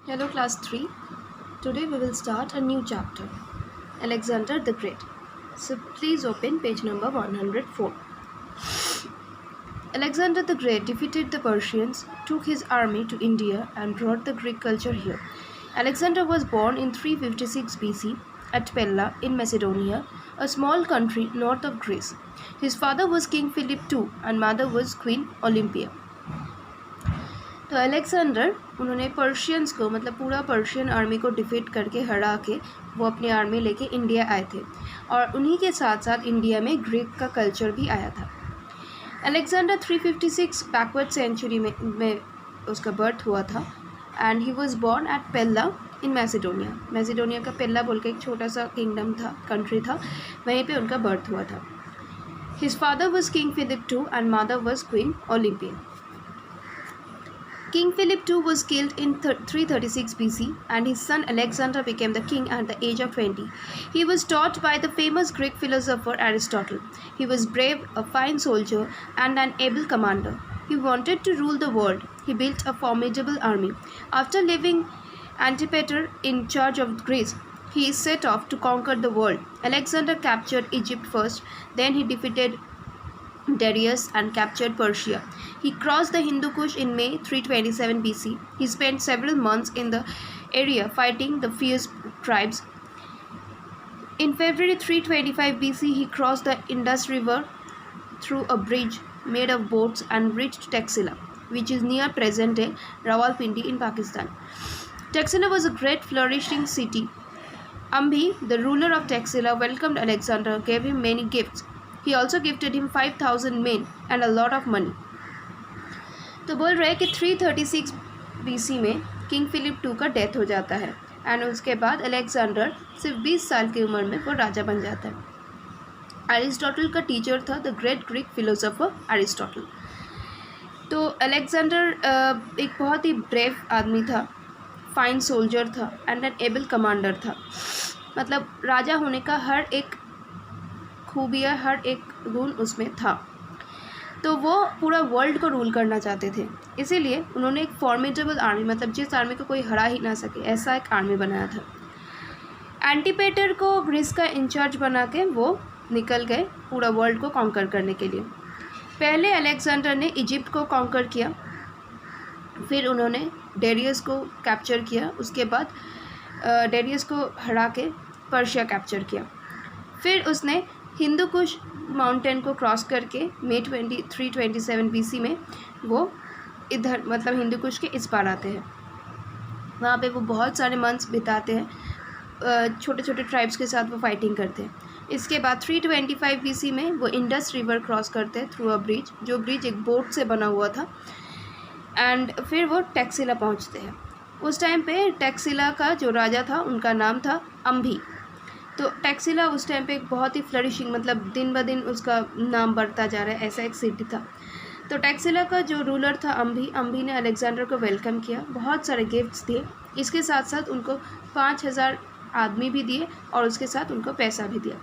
Hello, class 3. Today we will start a new chapter, Alexander the Great. So please open page number 104. Alexander the Great defeated the Persians, took his army to India, and brought the Greek culture here. Alexander was born in 356 BC at Pella in Macedonia, a small country north of Greece. His father was King Philip II and mother was Queen Olympia. तो Alexander उन्होंने Persians को मतलब पूरा Persian army को defeat करके हरा के वो अपनी आर्मी लेके इंडिया आए थे और उन्हीं के साथ साथ इंडिया में ग्रीक का कल्चर भी आया था। अलेक्जेंडर 356 बैकवर्ड सेंचुरी में उसका बर्थ हुआ था and he was born at Pella in Macedonia. Macedonia का पेल्ला बोल के एक छोटा सा किंगडम था, कंट्री था, वहीं पे उनका बर्थ हुआ था। His father was king Philip II and mother was queen Olympia. King Philip II was killed in 336 BC and his son Alexander became the king at the age of 20. He was taught by the famous Greek philosopher Aristotle. He was brave, a fine soldier and an able commander. He wanted to rule the world. He built a formidable army. After leaving Antipater in charge of Greece, he set off to conquer the world. Alexander captured Egypt first, then he defeated Darius and captured Persia. He crossed the Hindu Kush in May 327 BC. He spent several months in the area fighting the fierce tribes. In February 325 BC, he crossed the Indus River through a bridge made of boats and reached Taxila, which is near present-day Rawalpindi in Pakistan. Taxila was a great flourishing city. Ambhi, the ruler of Taxila, welcomed Alexander, gave him many gifts. He also gifted him 5,000 men and a lot of money. तो बोल रहे हैं कि 336 BC में king Philip II का death हो जाता है एंड उसके बाद अलेक्जेंडर सिर्फ 20 साल की उम्र में वो राजा बन जाता है। एरिस्टोटल का टीचर था the great Greek philosopher Aristotle. तो अलेक्जेंडर एक बहुत ही ब्रेव आदमी था, फाइन सोल्जर था एंड एन एबल कमांडर था। मतलब राजा होने का हर एक खूबियाँ, हर एक गुण उसमें था। तो वो पूरा वर्ल्ड को रूल करना चाहते थे, इसीलिए उन्होंने एक फॉर्मिडेबल आर्मी, मतलब जिस आर्मी को कोई हरा ही ना सके, ऐसा एक आर्मी बनाया था। एंटीपेटर को ग्रीस का इंचार्ज बना के वो निकल गए पूरा वर्ल्ड को कॉन्कर करने के लिए। पहले अलेक्जेंडर ने इजिप्ट को कॉन्कर किया, फिर उन्होंने डेरियस को कैप्चर किया, उसके बाद डेरियस को हरा के पर्शिया कैप्चर किया। फिर उसने हिंदू कुश माउंटेन को क्रॉस करके May 327 BC में वो इधर मतलब हिंदू कुश के इस पार आते हैं। वहाँ पे वो बहुत सारे मंथ्स बिताते हैं, छोटे छोटे ट्राइब्स के साथ वो फाइटिंग करते हैं। इसके बाद 325 BC में वो इंडस रिवर क्रॉस करते हैं थ्रू अ ब्रिज, जो ब्रिज एक बोट से बना हुआ था, एंड फिर वो टैक्सिला पहुँचते हैं। उस टाइम पे टैक्सिला का जो राजा था उनका नाम था अम्भी। तो टैक्सिला उस टाइम पे एक बहुत ही फ्लरिशिंग, मतलब दिन ब दिन उसका नाम बढ़ता जा रहा है, ऐसा एक सिटी था। तो टैक्सिला का जो रूलर था अम्भी ने अलेक्जेंडर को वेलकम किया, बहुत सारे गिफ्ट्स दिए, इसके साथ साथ उनको 5,000 आदमी भी दिए और उसके साथ उनको पैसा भी दिया।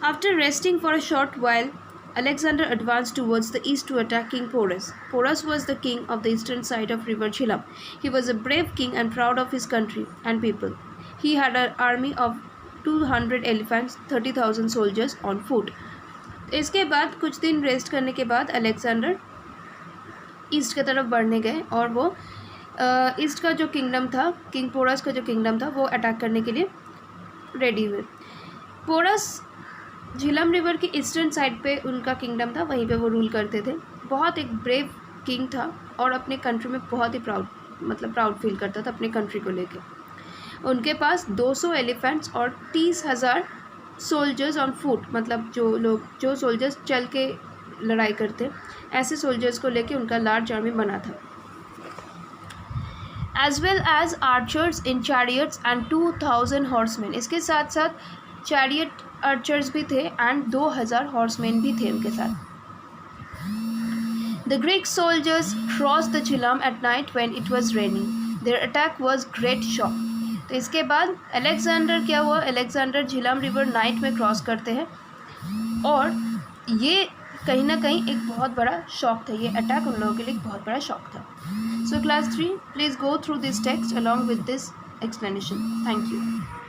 After resting for a short while, Alexander advanced towards the east to attack King Porus. Porus was the king of the eastern side of river Jhelum. He was a brave king and proud of his country and people. He had an army of 200 elephants, 30,000 soldiers on foot. इसके बाद कुछ दिन rest करने के बाद Alexander east की तरफ बढ़ने गए और वो ईस्ट का जो किंगडम था, किंग पोरस का जो किंगडम था, वो अटैक करने के लिए रेडी हुए। पोरस झेलम रिवर की ईस्टर्न साइड पे उनका किंगडम था, वहीं पे वो रूल करते थे। बहुत एक ब्रेव किंग था और अपने कंट्री में बहुत ही प्राउड फील करता था अपने कंट्री को लेके। उनके पास 200 एलिफेंट्स और 30,000 सोल्जर्स ऑन फुट, मतलब जो सोल्जर्स चल के लड़ाई करते, ऐसे सोल्जर्स को लेके उनका लार्ज आर्मी बना था। As well as archers in chariots and 2,000 horseman. इसके साथ साथ चैरियट आर्चर्स भी थे एंड 2,000 हॉर्समैन भी थे उनके साथ। The Greek soldiers cross the Jhelum at night when it was raining. There attack was great shock. तो इसके बाद अलेक्जेंडर क्या हुआ, अलेक्जेंडर झेलम रिवर नाइट में क्रॉस करते हैं और ये कहीं ना कहीं एक बहुत बड़ा शॉक था, ये अटैक उन लोगों के लिए एक बहुत बड़ा शॉक था। So class 3, please go through this text along with this explanation. Thank you.